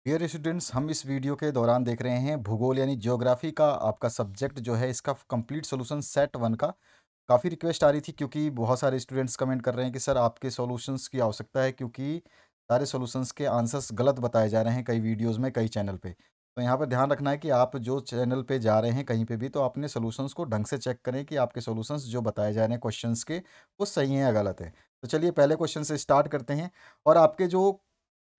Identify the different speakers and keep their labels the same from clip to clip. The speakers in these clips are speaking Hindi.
Speaker 1: डियर स्टूडेंट्स, हम इस वीडियो के दौरान देख रहे हैं भूगोल यानी ज्योग्राफी का आपका सब्जेक्ट जो है इसका कंप्लीट सॉल्यूशन सेट वन का। काफ़ी रिक्वेस्ट आ रही थी क्योंकि बहुत सारे स्टूडेंट्स कमेंट कर रहे हैं कि सर आपके सॉल्यूशंस की आवश्यकता है, क्योंकि सारे सॉल्यूशंस के आंसर्स गलत बताए जा रहे हैं कई वीडियोस में, कई चैनल पे। तो यहाँ पर ध्यान रखना है कि आप जो चैनल पे जा रहे हैं कहीं पे भी, तो अपने सॉल्यूशंस को ढंग से चेक करें कि आपके सॉल्यूशंस जो बताए जा रहे हैं क्वेश्चंस के, वो सही हैं या गलत हैं। तो चलिए पहले क्वेश्चन से स्टार्ट करते हैं। और आपके जो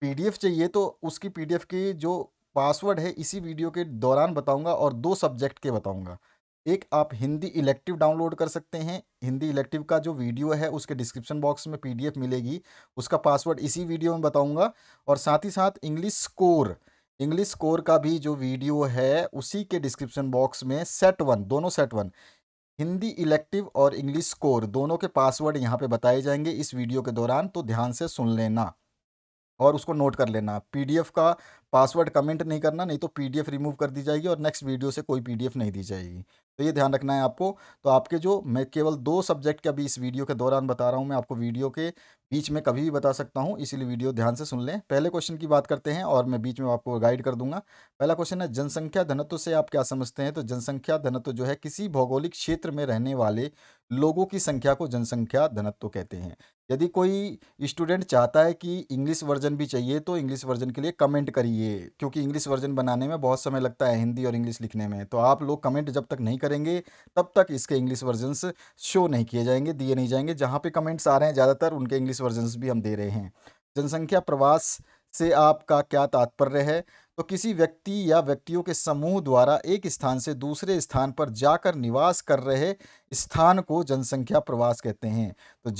Speaker 1: पीडीएफ चाहिए तो उसकी पीडीएफ की जो पासवर्ड है इसी वीडियो के दौरान बताऊंगा, और दो सब्जेक्ट के बताऊंगा। एक आप हिंदी इलेक्टिव डाउनलोड कर सकते हैं। हिंदी इलेक्टिव का जो वीडियो है उसके डिस्क्रिप्शन बॉक्स में पीडीएफ मिलेगी, उसका पासवर्ड इसी वीडियो में बताऊंगा। और साथ ही साथ इंग्लिश स्कोर का भी जो वीडियो है उसी के डिस्क्रिप्शन बॉक्स में सेट वन, दोनों सेट वन, हिंदी इलेक्टिव और इंग्लिश स्कोर, दोनों के पासवर्ड यहाँ पे बताए जाएंगे इस वीडियो के दौरान, तो ध्यान से सुन लेना और उसको नोट कर लेना। पीडीएफ का पासवर्ड कमेंट नहीं करना, नहीं तो पीडीएफ रिमूव कर दी जाएगी और नेक्स्ट वीडियो से कोई पीडीएफ नहीं दी जाएगी। तो ये ध्यान रखना है आपको। तो आपके जो मैं केवल दो सब्जेक्ट का भी इस वीडियो के दौरान बता रहा हूँ, मैं आपको वीडियो के बीच में कभी भी बता सकता हूँ, इसीलिए वीडियो ध्यान से सुन लें। पहले क्वेश्चन की बात करते हैं और मैं बीच में आपको गाइड कर दूंगा। पहला क्वेश्चन है, जनसंख्या घनत्व से आप क्या समझते हैं? तो जनसंख्या घनत्व जो है किसी भौगोलिक क्षेत्र में रहने वाले लोगों की संख्या को जनसंख्या घनत्व कहते हैं। यदि कोई स्टूडेंट चाहता है कि इंग्लिश वर्जन भी चाहिए तो इंग्लिश वर्जन के लिए कमेंट करिए, क्योंकि इंग्लिश वर्जन बनाने में बहुत समय लगता है हिंदी और इंग्लिश लिखने में। तो आप लोग कमेंट जब तक नहीं करेंगे तब तक इसके इंग्लिश वर्जन्स शो नहीं किए जाएंगे, दिए नहीं जाएंगे। जहाँ पे कमेंट्स आ रहे हैं ज़्यादातर उनके इंग्लिश वर्जन्स भी हम दे रहे हैं। जनसंख्या प्रवास से आपका क्या तात्पर्य है? तो किसी व्यक्ति या व्यक्तियों के समूह द्वारा एक स्थान से दूसरे स्थान पर जाकर निवास कर रहे स्थान को जनसंख्या प्रवास कहते हैं। तो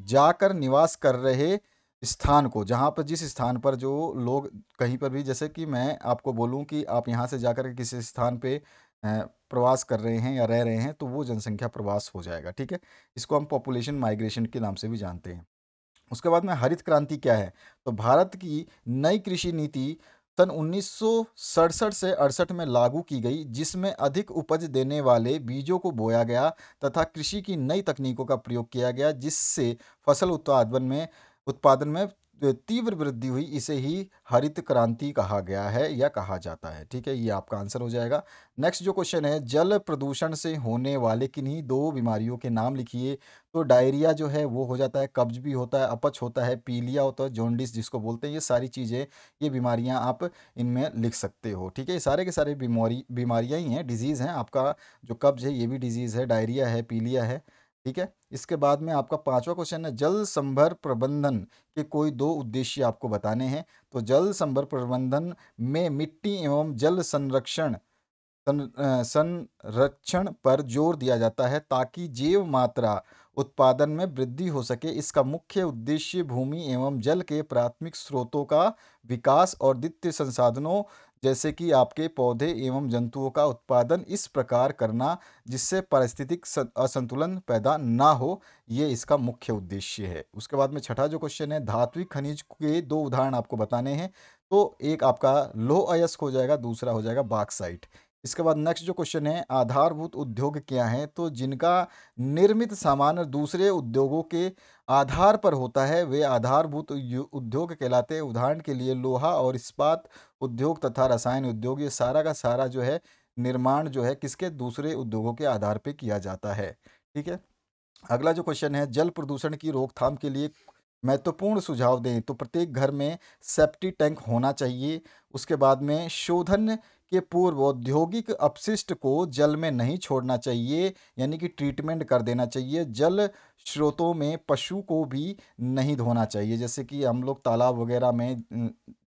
Speaker 1: जाकर निवास कर रहे स्थान को, जहाँ पर जिस स्थान पर जो लोग कहीं पर भी, जैसे कि मैं आपको बोलूँ कि आप यहाँ से जाकर के किसी स्थान पे प्रवास कर रहे हैं या रह रहे हैं, तो वो जनसंख्या प्रवास हो जाएगा। ठीक है, इसको हम पॉपुलेशन माइग्रेशन के नाम से भी जानते हैं। उसके बाद में हरित क्रांति क्या है? तो भारत की नई कृषि नीति सन 1967 से 68 में लागू की गई, जिसमें अधिक उपज देने वाले बीजों को बोया गया तथा कृषि की नई तकनीकों का प्रयोग किया गया, जिससे फसल उत्पादन में तीव्र वृद्धि हुई। इसे ही हरित क्रांति कहा गया है या कहा जाता है। ठीक है, ये आपका आंसर हो जाएगा। नेक्स्ट जो क्वेश्चन है, जल प्रदूषण से होने वाले किन्हीं दो बीमारियों के नाम लिखिए। तो डायरिया जो है वो हो जाता है, कब्ज भी होता है, अपच होता है, पीलिया होता है, जॉन्डिस जिसको बोलते हैं, ये सारी चीज़ें, ये बीमारियां आप इनमें लिख सकते हो। ठीक है, ये सारे के सारे बीमारियां ही हैं, डिजीज़ हैं। आपका जो कब्ज है ये भी डिजीज़ है, डायरिया है, पीलिया है। ठीक है, इसके बाद में आपका पांचवा क्वेश्चन है, जल संभर प्रबंधन के कोई दो उद्देश्य आपको बताने हैं। तो जल संभर प्रबंधन में मिट्टी एवं जल संरक्षण पर जोर दिया जाता है ताकि जैव मात्रा उत्पादन में वृद्धि हो सके। इसका मुख्य उद्देश्य भूमि एवं जल के प्राथमिक स्रोतों का विकास और द्वितीय संसाधनों जैसे कि आपके पौधे एवं जंतुओं का उत्पादन इस प्रकार करना जिससे पारिस्थितिक असंतुलन पैदा ना हो, ये इसका मुख्य उद्देश्य है। उसके बाद में छठा जो क्वेश्चन है, धात्विक खनिज के दो उदाहरण आपको बताने हैं। तो एक आपका लौह अयस्क हो जाएगा, दूसरा हो जाएगा बॉक्साइट। इसके बाद नेक्स्ट जो क्वेश्चन है, आधारभूत उद्योग क्या हैं? तो जिनका निर्मित सामान दूसरे उद्योगों के आधार पर होता है वे आधारभूत उद्योग कहलाते हैं। उदाहरण के लिए लोहा और इस्पात उद्योग तथा रसायन उद्योग, ये सारा का सारा जो है निर्माण जो है किसके, दूसरे उद्योगों के आधार पे किया जाता है। ठीक है, अगला जो क्वेश्चन है, जल प्रदूषण की रोकथाम के लिए महत्वपूर्ण सुझाव दें। तो प्रत्येक घर में सेप्टी टैंक होना चाहिए। उसके बाद में शोधन के पूर्व औद्योगिक अपशिष्ट को जल में नहीं छोड़ना चाहिए, यानी कि ट्रीटमेंट कर देना चाहिए। जल स्रोतों में पशु को भी नहीं धोना चाहिए, जैसे कि हम लोग तालाब वगैरह में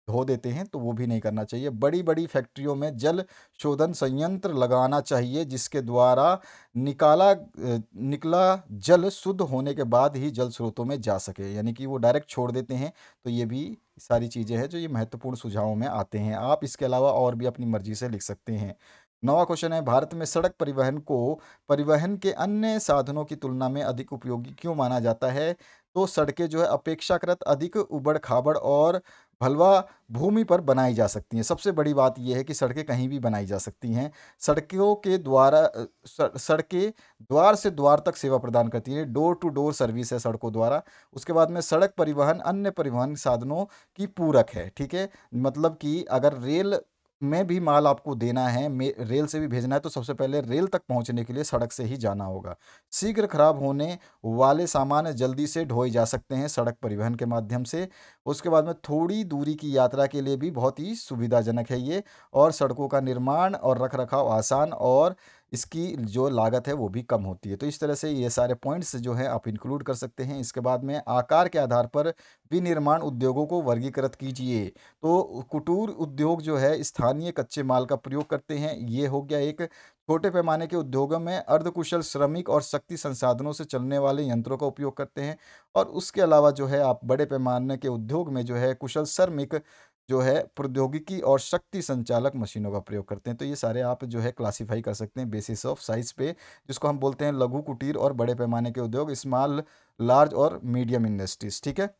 Speaker 1: धो देते हैं, तो वो भी नहीं करना चाहिए। बड़ी बड़ी फैक्ट्रियों में जल शोधन संयंत्र लगाना चाहिए, जिसके द्वारा निकला जल शुद्ध होने के बाद ही जल स्रोतों में जा सके, यानी कि वो डायरेक्ट छोड़ देते हैं। तो ये भी सारी चीज़ें हैं जो ये महत्वपूर्ण सुझावों में आते हैं। आप इसके अलावा और भी अपनी मर्जी से लिख सकते हैं। नौवां क्वेश्चन है, भारत में सड़क परिवहन को परिवहन के अन्य साधनों की तुलना में अधिक उपयोगी क्यों माना जाता है? तो सड़कें जो है अपेक्षाकृत अधिक ऊबड़-खाबड़ और ढलुआ भूमि पर बनाई जा सकती हैं। सबसे बड़ी बात ये है कि सड़कें कहीं भी बनाई जा सकती हैं। सड़कों के द्वारा सड़कें द्वार से द्वार तक सेवा प्रदान करती हैं, डोर टू डोर सर्विस है सड़कों द्वारा। उसके बाद में सड़क परिवहन अन्य परिवहन साधनों की पूरक है, ठीक है? मतलब कि अगर रेल में भी माल आपको देना है, रेल से भी भेजना है, तो सबसे पहले रेल तक पहुंचने के लिए सड़क से ही जाना होगा। शीघ्र खराब होने वाले सामान जल्दी से ढोए जा सकते हैं सड़क परिवहन के माध्यम से। उसके बाद में थोड़ी दूरी की यात्रा के लिए भी बहुत ही सुविधाजनक है ये, और सड़कों का निर्माण और रख-रखाव आसान, और इसकी जो लागत है वो भी कम होती है। तो इस तरह से ये सारे पॉइंट्स जो हैं आप इंक्लूड कर सकते हैं। इसके बाद में आकार के आधार पर विनिर्माण उद्योगों को वर्गीकृत कीजिए। तो कुटीर उद्योग जो है स्थानीय कच्चे माल का प्रयोग करते हैं, ये हो गया एक। छोटे पैमाने के उद्योगों में अर्धकुशल श्रमिक और शक्ति संसाधनों से चलने वाले यंत्रों का उपयोग करते हैं। और उसके अलावा जो है आप बड़े पैमाने के उद्योग में जो है कुशल श्रमिक जो है प्रौद्योगिकी और शक्ति संचालक मशीनों का प्रयोग करते हैं। तो ये सारे आप जो है क्लासिफाई कर सकते हैं बेसिस ऑफ साइज पे, जिसको हम बोलते हैं लघु कुटीर और बड़े पैमाने के उद्योग, स्मॉल, लार्ज और मीडियम इंडस्ट्रीज, ठीक है।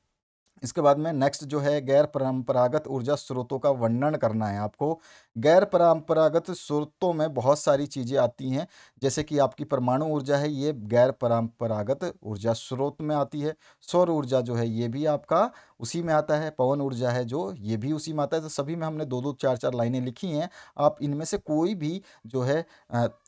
Speaker 1: इसके बाद में नेक्स्ट जो है गैर परंपरागत ऊर्जा स्रोतों का वर्णन करना है आपको। गैर परंपरागत स्रोतों में बहुत सारी चीज़ें आती हैं, जैसे कि आपकी परमाणु ऊर्जा है, ये गैर परंपरागत ऊर्जा स्रोत में आती है। सौर ऊर्जा जो है ये भी आपका उसी में आता है। पवन ऊर्जा है जो, ये भी उसी में आता है। तो सभी में हमने दो दो चार चार लाइनें लिखी हैं। आप इनमें से कोई भी जो है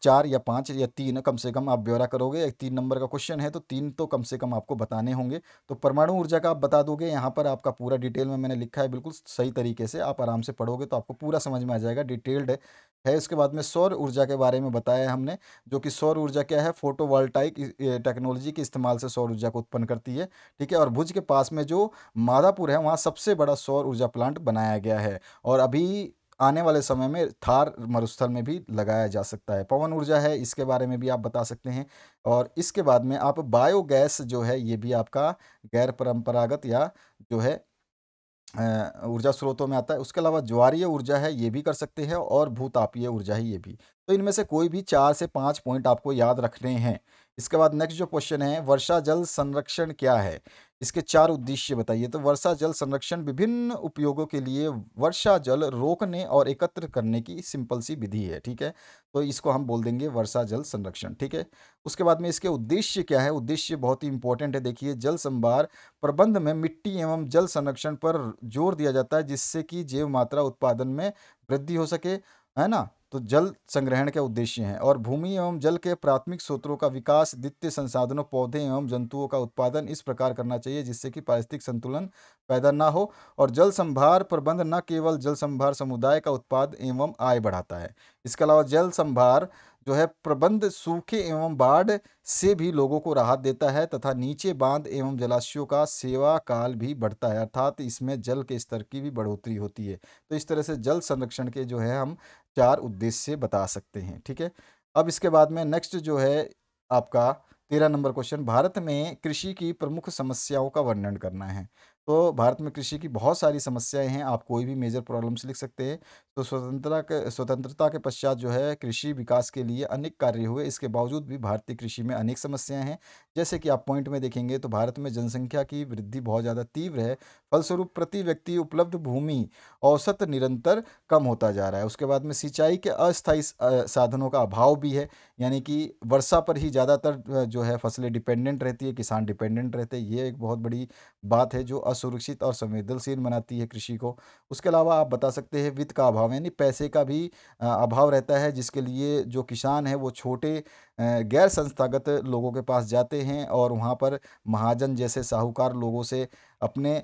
Speaker 1: चार या पाँच या तीन कम से कम आप ब्यौरा करोगे। एक 3 नंबर का क्वेश्चन है तो तीन तो कम से कम आपको बताने होंगे। तो परमाणु ऊर्जा का आप बता दोगे, यहाँ पर आपका पूरा डिटेल में मैंने लिखा है बिल्कुल सही तरीके से। आप आराम से पढ़ोगे तो आपको पूरा समझ में आ जाएगा, डिटेल्ड है। उसके बाद में सौर ऊर्जा के बारे में बताया है हमने, जो कि सौर ऊर्जा क्या है, फोटोवोल्टाइक टेक्नोलॉजी के इस्तेमाल से सौर ऊर्जा को उत्पन्न करती है, ठीक है। और भुज के पास में जो मादापुर है, वहाँ सबसे बड़ा सौर ऊर्जा प्लांट बनाया गया है, और अभी आने वाले समय में थार मरुस्थल में भी लगाया जा सकता है। पवन ऊर्जा है, इसके बारे में भी आप बता सकते हैं। और इसके बाद में आप बायोगैस जो है, ये भी आपका गैर परंपरागत या जो है ऊर्जा स्रोतों में आता है। उसके अलावा ज्वारीय ऊर्जा है, ये भी कर सकते हैं, और भूतापीय ऊर्जा है ये भी। तो इनमें से कोई भी 4 से 5 पॉइंट आपको याद रखने हैं। इसके बाद नेक्स्ट जो क्वेश्चन है, वर्षा जल संरक्षण क्या है? इसके 4 उद्देश्य बताइए। तो वर्षा जल संरक्षण विभिन्न उपयोगों के लिए वर्षा जल रोकने और एकत्र करने की सिंपल सी विधि है, ठीक है। तो इसको हम बोल देंगे वर्षा जल संरक्षण, ठीक है। उसके बाद में इसके उद्देश्य क्या है? उद्देश्य बहुत ही इंपॉर्टेंट है, देखिए। जल संभार प्रबंध में मिट्टी एवं जल संरक्षण पर जोर दिया जाता है, जिससे कि जैव मात्रा उत्पादन में वृद्धि हो सके, है ना। तो जल संग्रहण के उद्देश्य हैं। और भूमि एवं जल के प्राथमिक स्रोतों का विकास, द्वितीय संसाधनों, पौधे एवं जंतुओं का उत्पादन इस प्रकार करना चाहिए जिससे कि पारिस्थितिक संतुलन पैदा ना हो। और जल संभार प्रबंध न केवल जल संभार समुदाय का उत्पाद एवं आय बढ़ाता है। इसके अलावा जल संभार जो है प्रबंध सूखे एवं बाढ़ से भी लोगों को राहत देता है, तथा नीचे बांध एवं जलाशयों का सेवा काल भी बढ़ता है, अर्थात इसमें जल के स्तर की भी बढ़ोतरी होती है। तो इस तरह से जल संरक्षण के जो है हम 4 उद्देश्य बता सकते हैं, ठीक है। अब इसके बाद में नेक्स्ट जो है आपका 13 नंबर क्वेश्चन, भारत में कृषि की प्रमुख समस्याओं का वर्णन करना है। तो भारत में कृषि की बहुत सारी समस्याएं हैं, आप कोई भी मेजर प्रॉब्लम्स लिख सकते हैं। तो स्वतंत्रता के पश्चात जो है कृषि विकास के लिए अनेक कार्य हुए, इसके बावजूद भी भारतीय कृषि में अनेक समस्याएं हैं। जैसे कि आप पॉइंट में देखेंगे तो भारत में जनसंख्या की वृद्धि बहुत ज़्यादा तीव्र है, फलस्वरूप प्रति व्यक्ति उपलब्ध भूमि औसत निरंतर कम होता जा रहा है। उसके बाद में सिंचाई के अस्थायी साधनों का अभाव भी है, यानी कि वर्षा पर ही ज़्यादातर जो है फसलें डिपेंडेंट रहती है, किसान डिपेंडेंट रहते हैं। ये एक बहुत बड़ी बात है जो असुरक्षित और संवेदनशील बनाती है कृषि को। उसके अलावा आप बता सकते हैं वित्त का अभाव, यानी पैसे का भी अभाव रहता है, जिसके लिए जो किसान है वो छोटे गैर संस्थागत लोगों के पास जाते हैं, और वहाँ पर महाजन जैसे साहूकार लोगों से अपने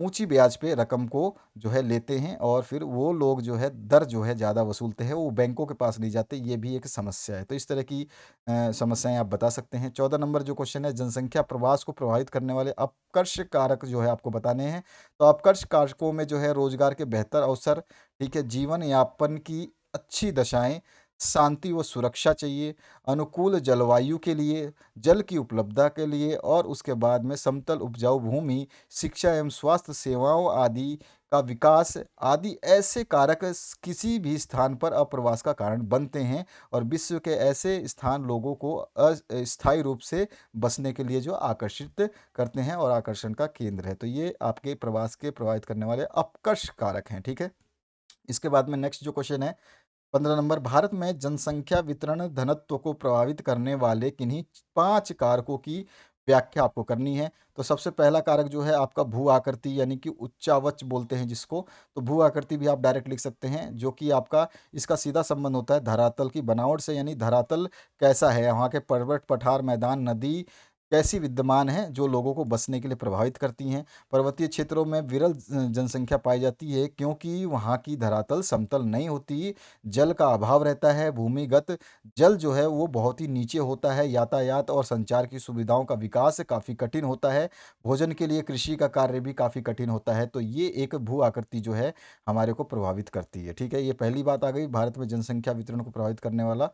Speaker 1: ऊंची ब्याज पे रकम को जो है लेते हैं, और फिर वो लोग जो है दर जो है ज़्यादा वसूलते हैं, वो बैंकों के पास नहीं जाते। ये भी एक समस्या है। तो इस तरह की समस्याएं आप बता सकते हैं। 14 नंबर जो क्वेश्चन है, जनसंख्या प्रवास को प्रभावित करने वाले अपकर्ष कारक जो है आपको बताने हैं। तो अपकर्ष कारकों में जो है रोजगार के बेहतर अवसर, ठीक है, जीवन यापन की अच्छी दशाएं, शांति व सुरक्षा चाहिए, अनुकूल जलवायु के लिए, जल की उपलब्धता के लिए, और उसके बाद में समतल उपजाऊ भूमि, शिक्षा एवं स्वास्थ्य सेवाओं आदि का विकास आदि ऐसे कारक किसी भी स्थान पर अप्रवास का कारण बनते हैं और विश्व के ऐसे स्थान लोगों को अस्थायी रूप से बसने के लिए जो आकर्षित करते हैं और आकर्षण का केंद्र है। तो ये आपके प्रवास के प्रभावित करने वाले अपकर्ष कारक हैं, ठीक है। इसके बाद में नेक्स्ट जो क्वेश्चन है 15 नंबर, भारत में जनसंख्या वितरण घनत्व को प्रभावित करने वाले किन्हीं 5 कारकों की व्याख्या आपको करनी है। तो सबसे पहला कारक जो है आपका भू आकृति यानी कि उच्चावच बोलते हैं जिसको, तो भू आकृति भी आप डायरेक्ट लिख सकते हैं, जो कि आपका इसका सीधा संबंध होता है धरातल की बनावट से, यानी धरातल कैसा है, वहाँ के पर्वत, पठार, मैदान, नदी कैसी विद्यमान है जो लोगों को बसने के लिए प्रभावित करती हैं। पर्वतीय क्षेत्रों में विरल जनसंख्या पाई जाती है क्योंकि वहाँ की धरातल समतल नहीं होती, जल का अभाव रहता है, भूमिगत जल जो है वो बहुत ही नीचे होता है, यातायात और संचार की सुविधाओं का विकास काफ़ी कठिन होता है, भोजन के लिए कृषि का कार्य भी काफ़ी कठिन होता है। तो ये एक भू आकृति जो है हमारे को प्रभावित करती है, ठीक है। ये पहली बात आ गई भारत में जनसंख्या वितरण को प्रभावित करने वाला।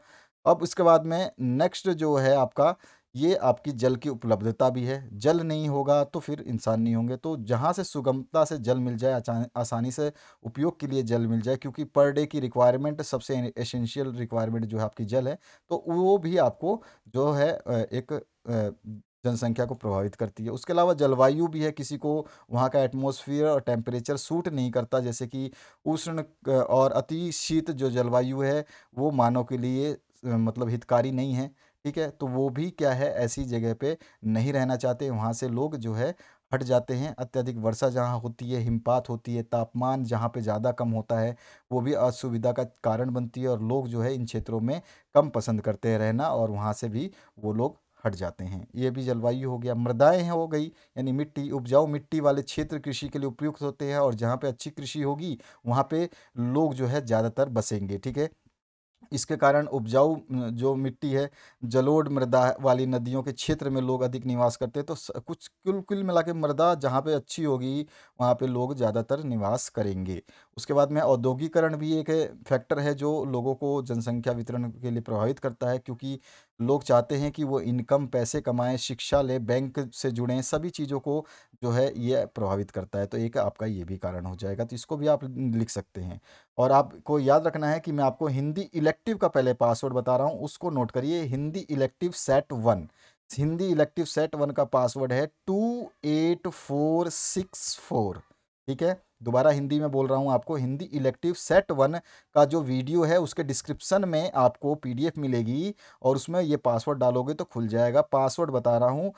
Speaker 1: अब इसके बाद में नेक्स्ट जो है आपका, ये आपकी जल की उपलब्धता भी है। जल नहीं होगा तो फिर इंसान नहीं होंगे, तो जहाँ से सुगमता से जल मिल जाए, आसानी से उपयोग के लिए जल मिल जाए, क्योंकि पर डे की रिक्वायरमेंट सबसे एसेंशियल रिक्वायरमेंट जो है आपकी जल है, तो वो भी आपको जो है एक जनसंख्या को प्रभावित करती है। उसके अलावा जलवायु भी है, किसी को वहाँ का एटमॉस्फेयर और टेम्परेचर सूट नहीं करता, जैसे कि उष्ण और अति शीत जो जलवायु है वो मानव के लिए मतलब हितकारी नहीं है, ठीक है। तो वो भी क्या है, ऐसी जगह पे नहीं रहना चाहते, वहाँ से लोग जो है हट जाते हैं। अत्यधिक वर्षा जहाँ होती है, हिमपात होती है, तापमान जहाँ पे ज़्यादा कम होता है, वो भी असुविधा का कारण बनती है और लोग जो है इन क्षेत्रों में कम पसंद करते हैं रहना और वहाँ से भी वो लोग हट जाते हैं। ये भी जलवायु हो गया। मृदाएँ हैं हो गई, यानी मिट्टी, उपजाऊ मिट्टी वाले क्षेत्र कृषि के लिए उपयुक्त होते हैं और जहाँ पे अच्छी कृषि होगी वहाँ पे लोग जो है ज़्यादातर बसेंगे, ठीक है। इसके कारण उपजाऊ जो मिट्टी है, जलोढ़ मृदा वाली नदियों के क्षेत्र में लोग अधिक निवास करते हैं, तो कुछ कुल मिला के मृदा जहाँ पे अच्छी होगी वहाँ पे लोग ज़्यादातर निवास करेंगे। उसके बाद में औद्योगिकरण भी एक फैक्टर है जो लोगों को जनसंख्या वितरण के लिए प्रभावित करता है, क्योंकि लोग चाहते हैं कि वो इनकम, पैसे कमाएं, शिक्षा ले, बैंक से जुड़ें, सभी चीज़ों को जो है ये प्रभावित करता है। तो एक आपका ये भी कारण हो जाएगा, तो इसको भी आप लिख सकते हैं। और आपको याद रखना है कि मैं आपको हिंदी इलेक्टिव का पहले पासवर्ड बता रहा हूँ, उसको नोट करिए। Hindi elective set one, Hindi elective set one का पासवर्ड है 28464, ठीक है। दोबारा हिंदी में बोल रहा हूँ आपको, हिंदी इलेक्टिव सेट वन का जो वीडियो है उसके डिस्क्रिप्शन में आपको पीडीएफ मिलेगी और उसमें ये पासवर्ड डालोगे तो खुल जाएगा। पासवर्ड बता रहा हूँ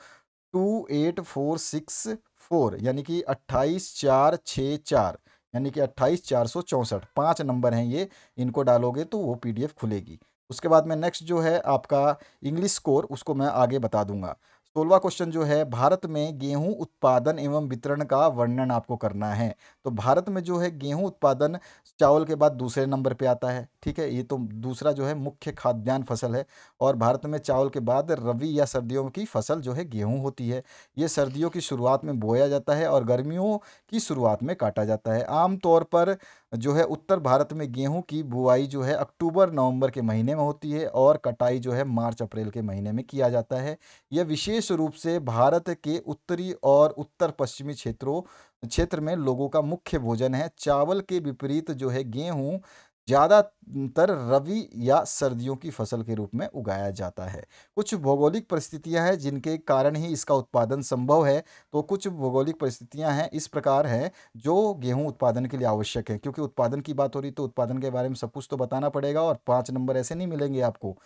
Speaker 1: 28464, यानी कि 28464, यानी कि 28464, 5 नंबर हैं ये, इनको डालोगे तो वो पीडीएफ खुलेगी। उसके बाद में नेक्स्ट जो है आपका इंग्लिश स्कोर, उसको मैं आगे बता दूंगा। 16वां क्वेश्चन जो है, भारत में गेहूं उत्पादन एवं वितरण का वर्णन आपको करना है। तो भारत में जो है गेहूं उत्पादन चावल के बाद दूसरे नंबर पे आता है, ठीक है। ये तो दूसरा जो है मुख्य खाद्यान्न फसल है और भारत में चावल के बाद रबी या सर्दियों की फसल जो है गेहूं होती है। ये सर्दियों की शुरुआत में बोया जाता है और गर्मियों की शुरुआत में काटा जाता है। आमतौर पर जो है उत्तर भारत में गेहूं की बुआई जो है अक्टूबर नवंबर के महीने में होती है और कटाई जो है मार्च अप्रैल के महीने में किया जाता है। यह विशेष रूप से भारत के उत्तरी और उत्तर पश्चिमी क्षेत्र में लोगों का मुख्य भोजन है। चावल के विपरीत जो है गेहूं ज़्यादातर रबी या सर्दियों की फसल के रूप में उगाया जाता है। कुछ भौगोलिक परिस्थितियां हैं जिनके कारण ही इसका उत्पादन संभव है। तो कुछ भौगोलिक परिस्थितियां हैं इस प्रकार हैं जो गेहूं उत्पादन के लिए आवश्यक है, क्योंकि उत्पादन की बात हो रही तो उत्पादन के बारे में सब कुछ तो बताना पड़ेगा और 5 नंबर ऐसे नहीं मिलेंगे आपको।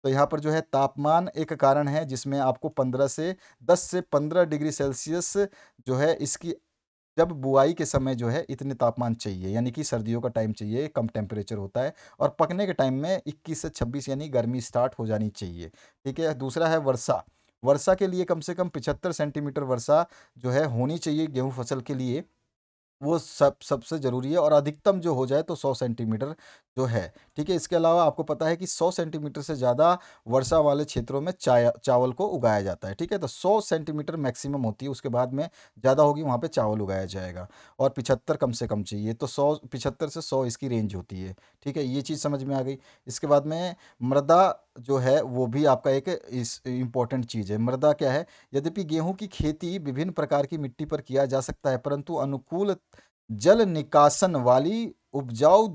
Speaker 1: तो यहाँ पर जो है तापमान एक कारण है जिसमें आपको 10 से 15 डिग्री सेल्सियस जो है इसकी, जब बुआई के समय जो है इतने तापमान चाहिए, यानी कि सर्दियों का टाइम चाहिए, कम टेम्परेचर होता है और पकने के टाइम में 21 से 26 यानी गर्मी स्टार्ट हो जानी चाहिए, ठीक है। दूसरा है वर्षा। वर्षा के लिए कम से कम 75 सेंटीमीटर वर्षा जो है होनी चाहिए गेहूं फसल के लिए, वो सबसे ज़रूरी है और अधिकतम जो हो जाए तो 100 सेंटीमीटर जो है, ठीक है। इसके अलावा आपको पता है कि 100 सेंटीमीटर से ज़्यादा वर्षा वाले क्षेत्रों में चावल को उगाया जाता है, ठीक है। तो 100 सेंटीमीटर मैक्सिमम होती है, उसके बाद में ज़्यादा होगी वहाँ पे चावल उगाया जाएगा और 75 कम से कम चाहिए, तो 100, 75 से 100 इसकी रेंज होती है, ठीक है। ये चीज़ समझ में आ गई। इसके बाद में मृदा जो है वो भी आपका एक इस इम्पोर्टेंट चीज़ है। मृदा क्या है, यद्यपि गेहूं की खेती विभिन्न प्रकार की मिट्टी पर किया जा सकता है, परंतु अनुकूल जल निकासन वाली उपजाऊ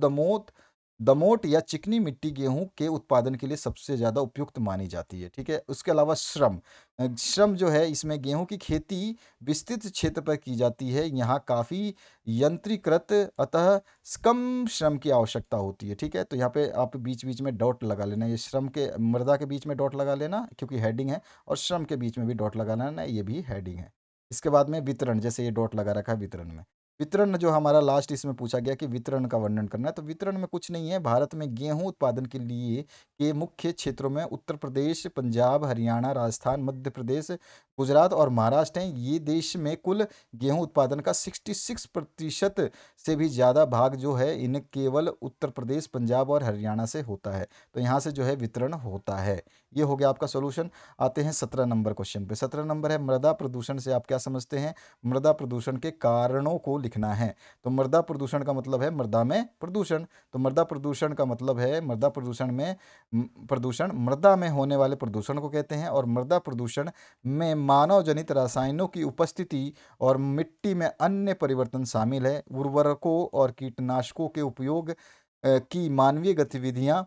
Speaker 1: दमोट या चिकनी मिट्टी गेहूं के उत्पादन के लिए सबसे ज्यादा उपयुक्त मानी जाती है। ठीक है, उसके अलावा श्रम, श्रम जो है इसमें गेहूं की खेती विस्तृत क्षेत्र पर की जाती है। यहाँ काफी यंत्रीकृत, अतः कम श्रम की आवश्यकता होती है। ठीक है, तो यहाँ पे आप बीच बीच में डॉट लगा लेना, ये श्रम के मृदा के बीच में डॉट लगा लेना क्योंकि हेडिंग है, और श्रम के बीच में भी डॉट लगा लेना, ये भी हेडिंग है। इसके बाद में वितरण, जैसे ये डॉट लगा रखा है वितरण में, वितरण जो हमारा लास्ट इसमें पूछा गया कि वितरण का वर्णन करना है, तो वितरण में कुछ नहीं है। भारत में गेहूं उत्पादन के लिए के मुख्य क्षेत्रों में उत्तर प्रदेश, पंजाब, हरियाणा, राजस्थान, मध्य प्रदेश, गुजरात और महाराष्ट्र हैं। ये देश में कुल गेहूं उत्पादन का 66% से भी ज़्यादा भाग जो है इन केवल उत्तर प्रदेश, पंजाब और हरियाणा से होता है। तो यहाँ से जो है वितरण होता है। ये हो गया आपका सोल्यूशन। आते हैं 17 नंबर क्वेश्चन पे। 17 नंबर है मृदा प्रदूषण से आप क्या समझते हैं? मृदा प्रदूषण के कारणों को लिखना है। तो मृदा प्रदूषण का मतलब है मृदा में प्रदूषण। तो मृदा प्रदूषण का मतलब है मृदा प्रदूषण में प्रदूषण मृदा में होने वाले प्रदूषण को कहते हैं, और मृदा प्रदूषण में मानव जनित रसायनों की उपस्थिति और मिट्टी में अन्य परिवर्तन शामिल है। उर्वरकों और कीटनाशकों के उपयोग की मानवीय गतिविधियां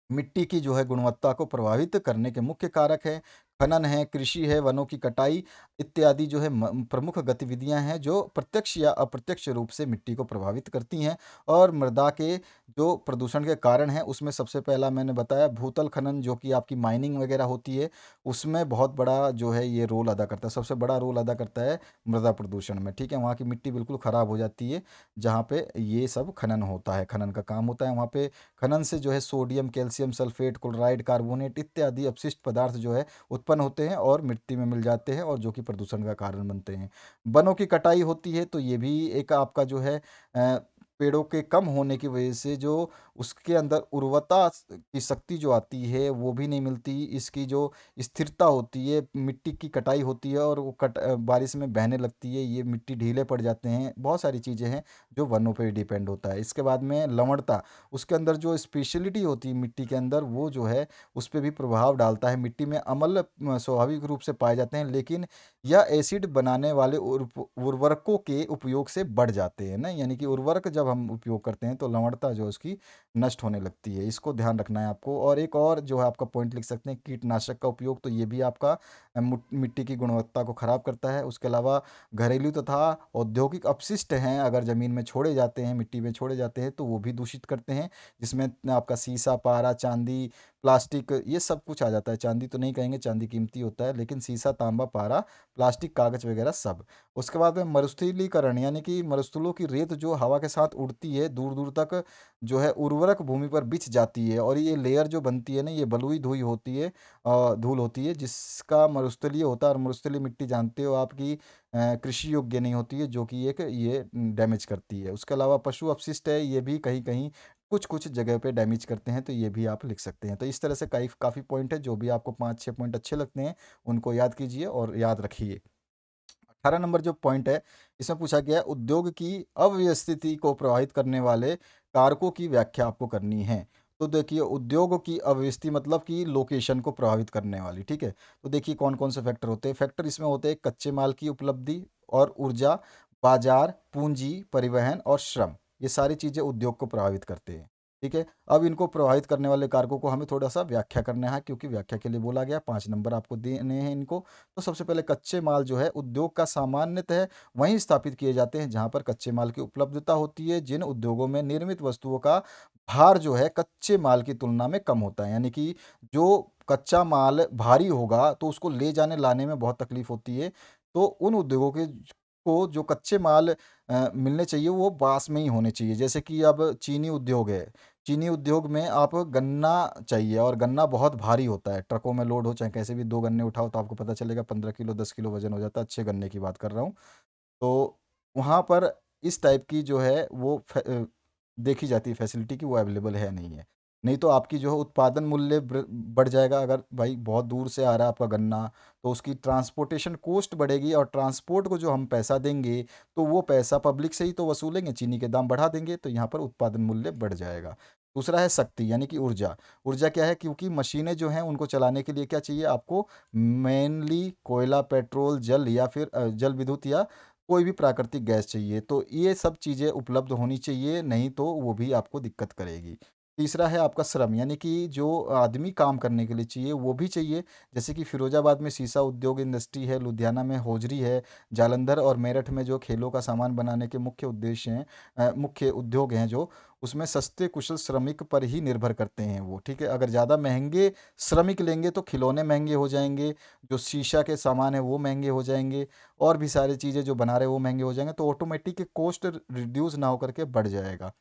Speaker 1: मिट्टी की जो है गुणवत्ता को प्रभावित करने के मुख्य कारक है। खनन है, कृषि है, वनों की कटाई इत्यादि जो है प्रमुख गतिविधियां हैं जो प्रत्यक्ष या अप्रत्यक्ष रूप से मिट्टी को प्रभावित करती हैं। और मृदा के जो प्रदूषण के कारण हैं उसमें सबसे पहला मैंने बताया भूतल खनन, जो कि आपकी माइनिंग वगैरह होती है, उसमें बहुत बड़ा जो है ये रोल अदा करता है, सबसे बड़ा रोल अदा करता है मृदा प्रदूषण में। ठीक है, वहाँ की मिट्टी बिल्कुल ख़राब हो जाती है जहाँ पे ये सब खनन होता है, खनन का काम होता है वहाँ पे। खनन से जो है sodium, calcium sulphate, chloride, carbonate इत्यादि अपशिष्ट पदार्थ जो है उत्पन्न होते हैं और मिट्टी में मिल जाते हैं, और जो कि प्रदूषण का कारण बनते हैं। वनों की कटाई होती है, तो ये भी एक आपका जो है पेड़ों के कम होने की वजह से जो उसके अंदर उर्वरता की शक्ति जो आती है वो भी नहीं मिलती। इसकी जो स्थिरता होती है, मिट्टी की कटाई होती है और वो बारिश में बहने लगती है, ये मिट्टी ढीले पड़ जाते हैं, बहुत सारी चीज़ें हैं जो वनों पर डिपेंड होता है। इसके बाद में लवणता, उसके अंदर जो स्पेशलिटी होती है मिट्टी के अंदर, वो जो है उस पे भी प्रभाव डालता है। मिट्टी में अम्ल स्वाभाविक रूप से पाए जाते हैं, लेकिन यह एसिड बनाने वाले उर्वरकों के उपयोग से बढ़ जाते हैं ना, यानी कि उर्वरक जब हम उपयोग करते हैं तो लवणता जो है उसकी नष्ट होने लगती है। इसको ध्यान रखना है आपको। और एक और जो है आपका पॉइंट लिख सकते हैं, कीटनाशक का उपयोग, तो ये भी आपका मिट्टी की गुणवत्ता को खराब करता है। उसके अलावा घरेलू तथा औद्योगिक अपशिष्ट हैं, अगर ज़मीन में छोड़े जाते हैं, मिट्टी में छोड़े जाते हैं, तो वो भी दूषित करते हैं, जिसमें आपका शीशा, पारा, चांदी, प्लास्टिक, ये सब कुछ आ जाता है। चांदी तो नहीं कहेंगे, चांदी कीमती होता है, लेकिन शीशा, तांबा, पारा, प्लास्टिक, कागज वगैरह सब। उसके बाद में मरुस्थलीकरण, यानी कि मरुस्थलों की रेत जो हवा के साथ उड़ती है दूर दूर तक, जो है उर्वरक भूमि पर बिछ जाती है, और ये लेयर जो बनती है ना, ये बलुई धुई होती है, धूल होती है, जिसका मरुस्थलीय होता है। और मरुस्थलीय मिट्टी जानते हो आपकी कृषि योग्य नहीं होती है, जो कि एक ये डैमेज करती है। उसके अलावा पशु अपशिष्ट है, ये भी कहीं कहीं कुछ कुछ जगह पे डैमेज करते हैं, तो ये भी आप लिख सकते हैं। तो इस तरह से कई काफ़ी पॉइंट है, जो भी आपको 5-6 पॉइंट अच्छे लगते हैं उनको याद कीजिए और याद रखिए। 18 नंबर जो पॉइंट है, इसमें पूछा गया है उद्योग की अव्यवस्थिति को प्रभावित करने वाले कारकों की व्याख्या आपको करनी है। तो देखिए, उद्योग की अव्यवस्थिति मतलब कि लोकेशन को प्रभावित करने वाली। ठीक है, तो देखिए कौन कौन से फैक्टर होते हैं। फैक्टर इसमें होते हैं कच्चे माल की उपलब्धि और ऊर्जा, बाजार, पूंजी, परिवहन और श्रम, ये सारी चीज़ें उद्योग को प्रभावित करते हैं। ठीक है, अब इनको प्रभावित करने वाले कारकों को हमें थोड़ा सा व्याख्या करना है, क्योंकि व्याख्या के लिए बोला गया। 5 नंबर आपको देने हैं इनको। तो सबसे पहले कच्चे माल जो है उद्योग का सामान्यतः वहीं स्थापित किए जाते हैं जहां पर कच्चे माल की उपलब्धता होती है। जिन उद्योगों में निर्मित वस्तुओं का भार जो है कच्चे माल की तुलना में कम होता है, यानी कि जो कच्चा माल भारी होगा तो उसको ले जाने लाने में बहुत तकलीफ होती है। तो उन उद्योगों के को जो कच्चे माल मिलने चाहिए वो पास में ही होने चाहिए। जैसे कि अब चीनी उद्योग है, चीनी उद्योग में आप गन्ना चाहिए, और गन्ना बहुत भारी होता है, ट्रकों में लोड हो चाहे कैसे भी, 2 गन्ने उठाओ तो आपको पता चलेगा 15 किलो 10 किलो वजन हो जाता है, अच्छे गन्ने की बात कर रहा हूँ। तो वहाँ पर इस टाइप की जो है वो देखी जाती है फैसिलिटी कि वो अवेलेबल है नहीं है। नहीं तो आपकी जो है उत्पादन मूल्य बढ़ जाएगा। अगर भाई बहुत दूर से आ रहा है आपका गन्ना, तो उसकी ट्रांसपोर्टेशन कॉस्ट बढ़ेगी, और ट्रांसपोर्ट को जो हम पैसा देंगे तो वो पैसा पब्लिक से ही तो वसूलेंगे, चीनी के दाम बढ़ा देंगे, तो यहाँ पर उत्पादन मूल्य बढ़ जाएगा। दूसरा है शक्ति, यानी कि ऊर्जा। ऊर्जा क्या है, क्योंकि मशीनें जो हैं उनको चलाने के लिए क्या चाहिए आपको, मेनली कोयला, पेट्रोल, जल या फिर जल विद्युत या कोई भी प्राकृतिक गैस चाहिए। तो ये सब चीज़ें उपलब्ध होनी चाहिए, नहीं तो वो भी आपको दिक्कत करेगी। तीसरा है आपका श्रम, यानी कि जो आदमी काम करने के लिए चाहिए वो भी चाहिए। जैसे कि फिरोज़ाबाद में शीशा उद्योग इंडस्ट्री है, लुधियाना में हौजरी है, जालंधर और मेरठ में जो खेलों का सामान बनाने के मुख्य उद्देश्य हैं, मुख्य उद्योग हैं जो, उसमें सस्ते कुशल श्रमिक पर ही निर्भर करते हैं वो, ठीक है। अगर ज़्यादा महँगे श्रमिक लेंगे तो खिलौने महँगे हो जाएँगे, जो शीशा के सामान है वो महँगे हो जाएँगे, और भी सारी चीज़ें जो बना रहे हैं वो महँगे हो जाएँगे, तो ऑटोमेटिक कॉस्ट रिड्यूस ना होकर के बढ़ जाएगा।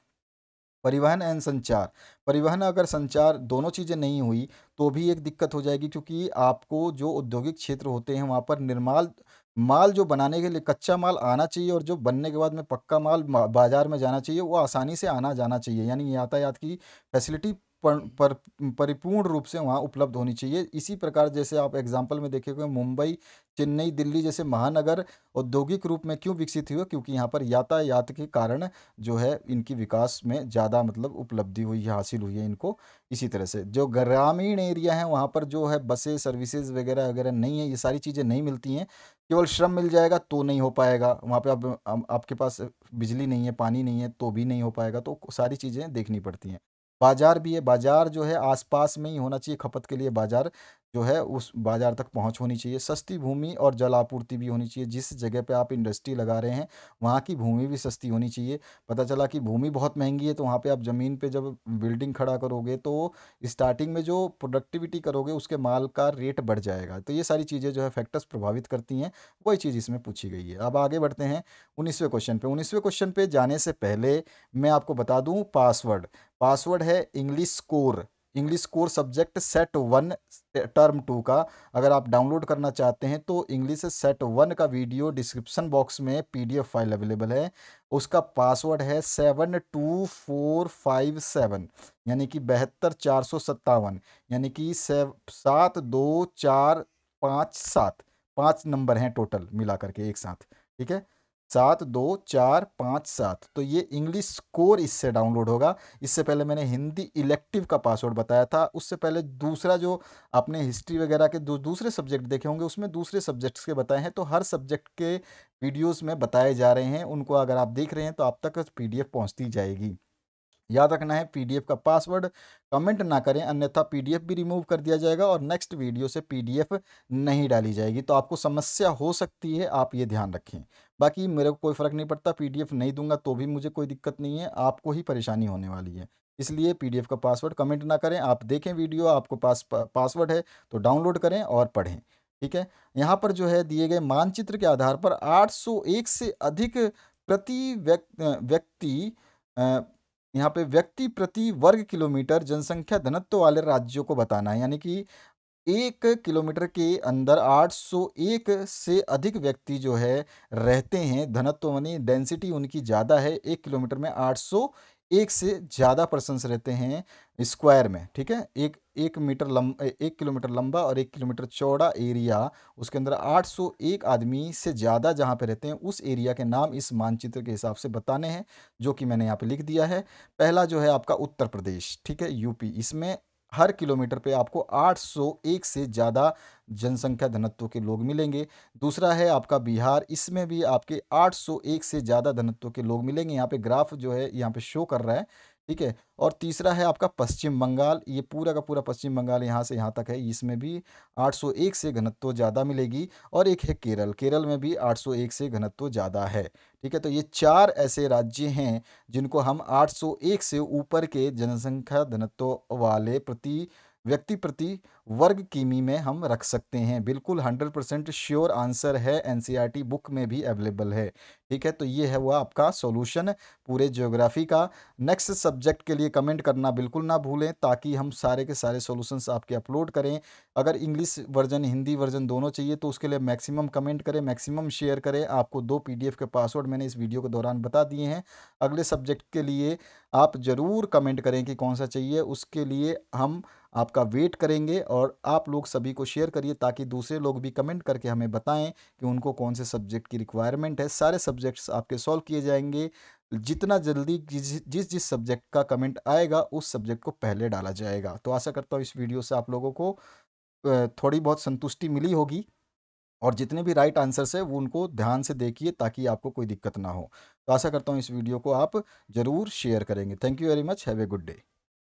Speaker 1: परिवहन एंड संचार, परिवहन अगर संचार दोनों चीज़ें नहीं हुई तो भी एक दिक्कत हो जाएगी, क्योंकि आपको जो औद्योगिक क्षेत्र होते हैं वहाँ पर निर्माल माल जो बनाने के लिए कच्चा माल आना चाहिए, और जो बनने के बाद में पक्का माल बाजार में जाना चाहिए, वो आसानी से आना जाना चाहिए, यानी यातायात की फैसिलिटी परिपूर्ण रूप से वहाँ उपलब्ध होनी चाहिए। इसी प्रकार जैसे आप एग्जाम्पल में देखेंगे, मुंबई, चेन्नई, दिल्ली जैसे महानगर औद्योगिक रूप में क्यों विकसित हुए, क्योंकि यहाँ पर यातायात के कारण जो है इनकी विकास में ज़्यादा मतलब उपलब्धि हुई है, हासिल हुई है इनको। इसी तरह से जो ग्रामीण एरिया है वहाँ पर जो है बसें सर्विसेज वगैरह वगैरह नहीं है, ये सारी चीज़ें नहीं मिलती हैं। केवल श्रम मिल जाएगा तो नहीं हो पाएगा वहाँ पे। अब आपके पास बिजली नहीं है, पानी नहीं है, तो भी नहीं हो पाएगा, तो सारी चीज़ें देखनी पड़ती हैं। बाजार भी है, बाजार जो है आसपास में ही होना चाहिए, खपत के लिए बाजार जो है उस बाजार तक पहुंच होनी चाहिए। सस्ती भूमि और जल आपूर्ति भी होनी चाहिए, जिस जगह पे आप इंडस्ट्री लगा रहे हैं वहाँ की भूमि भी सस्ती होनी चाहिए। पता चला कि भूमि बहुत महंगी है, तो वहाँ पे आप ज़मीन पे जब बिल्डिंग खड़ा करोगे तो स्टार्टिंग में जो प्रोडक्टिविटी करोगे उसके माल का रेट बढ़ जाएगा। तो ये सारी चीज़ें जो है फैक्टर्स प्रभावित करती हैं, वही चीज़ इसमें पूछी गई है। अब आगे बढ़ते हैं 19वें क्वेश्चन पे। 19वें क्वेश्चन पे जाने से पहले मैं आपको बता दूं पासवर्ड। पासवर्ड है English core, English core subject set one term two का। अगर आप डाउनलोड करना चाहते हैं तो इंग्लिश सेट वन का वीडियो डिस्क्रिप्शन बॉक्स में पीडीएफ फाइल अवेलेबल है। उसका पासवर्ड है 72457, यानी कि 72457, यानी कि 72457, 5 नंबर हैं टोटल मिला करके एक साथ, ठीक है। 72457, तो ये इंग्लिश कोर इससे डाउनलोड होगा। इससे पहले मैंने हिंदी इलेक्टिव का पासवर्ड बताया था। उससे पहले दूसरा जो आपने हिस्ट्री वगैरह के दूसरे सब्जेक्ट देखे होंगे उसमें दूसरे सब्जेक्ट्स के बताए हैं, तो हर सब्जेक्ट के वीडियोस में बताए जा रहे हैं, उनको अगर आप देख रहे हैं तो आप तक पीडीएफ पहुंचती जाएगी। याद रखना है पीडीएफ का पासवर्ड कमेंट ना करें, अन्यथा पीडीएफ भी रिमूव कर दिया जाएगा और नेक्स्ट वीडियो से पीडीएफ नहीं डाली जाएगी, तो आपको समस्या हो सकती है, आप ये ध्यान रखें। बाकी मेरे को कोई फ़र्क नहीं पड़ता, पीडीएफ नहीं दूंगा तो भी मुझे कोई दिक्कत नहीं है, आपको ही परेशानी होने वाली है। इसलिए पीडीएफ का पासवर्ड कमेंट ना करें, आप देखें वीडियो, आपको पासवर्ड है तो डाउनलोड करें और पढ़ें, ठीक है। यहाँ पर जो है दिए गए मानचित्र के आधार पर 801 से अधिक प्रति व्यक्ति अ, यहाँ पे व्यक्ति प्रति वर्ग किलोमीटर जनसंख्या घनत्व वाले राज्यों को बताना है, यानी कि 1 किलोमीटर के अंदर 801 से अधिक व्यक्ति जो है रहते हैं, घनत्व मानी डेंसिटी उनकी ज़्यादा है, 1 किलोमीटर में 801 से ज़्यादा पर्सन्स रहते हैं स्क्वायर में, ठीक है। 1 किलोमीटर लंबा और 1 किलोमीटर चौड़ा एरिया, उसके अंदर 801 आदमी से ज़्यादा जहाँ पे रहते हैं उस एरिया के नाम इस मानचित्र के हिसाब से बताने हैं, जो कि मैंने यहाँ पे लिख दिया है। पहला जो है आपका उत्तर प्रदेश, ठीक है, यूपी, इसमें हर किलोमीटर पे आपको 801 से ज़्यादा जनसंख्या घनत्व के लोग मिलेंगे। दूसरा है आपका बिहार, इसमें भी आपके 801 से ज़्यादा घनत्व के लोग मिलेंगे। यहाँ पे ग्राफ जो है यहाँ पे शो कर रहा है, ठीक है। और तीसरा है आपका पश्चिम बंगाल, ये पूरा का पूरा पश्चिम बंगाल यहाँ से यहाँ तक है, इसमें भी 801 से घनत्व ज़्यादा मिलेगी। और एक है केरल, केरल में भी 801 से घनत्व ज़्यादा है, ठीक है। तो ये 4 ऐसे राज्य हैं जिनको हम 801 से ऊपर के जनसंख्या घनत्व वाले प्रति व्यक्ति प्रति वर्ग किमी में हम रख सकते हैं। बिल्कुल 100% श्योर आंसर है, एनसीईआरटी बुक में भी अवेलेबल है, ठीक है। तो ये है वह आपका सॉल्यूशन पूरे ज्योग्राफी का। नेक्स्ट सब्जेक्ट के लिए कमेंट करना बिल्कुल ना भूलें, ताकि हम सारे के सारे सॉल्यूशंस आपके अपलोड करें। अगर इंग्लिश वर्जन हिंदी वर्जन दोनों चाहिए तो उसके लिए मैक्सिमम कमेंट करें, मैक्सिमम शेयर करें। आपको 2 पीडीएफ के पासवर्ड मैंने इस वीडियो के दौरान बता दिए हैं। अगले सब्जेक्ट के लिए आप ज़रूर कमेंट करें कि कौन सा चाहिए, उसके लिए हम आपका वेट करेंगे। और आप लोग सभी को शेयर करिए ताकि दूसरे लोग भी कमेंट करके हमें बताएं कि उनको कौन से सब्जेक्ट की रिक्वायरमेंट है। सारे सब्जेक्ट्स आपके सॉल्व किए जाएंगे। जितना जल्दी जिस जिस जिस सब्जेक्ट का कमेंट आएगा उस सब्जेक्ट को पहले डाला जाएगा। तो आशा करता हूँ इस वीडियो से आप लोगों को थोड़ी बहुत संतुष्टि मिली होगी, और जितने भी राइट आंसर्स है वो उनको ध्यान से देखिए ताकि आपको कोई दिक्कत ना हो। तो आशा करता हूँ इस वीडियो को आप ज़रूर शेयर करेंगे। Thank you very much, have a good day.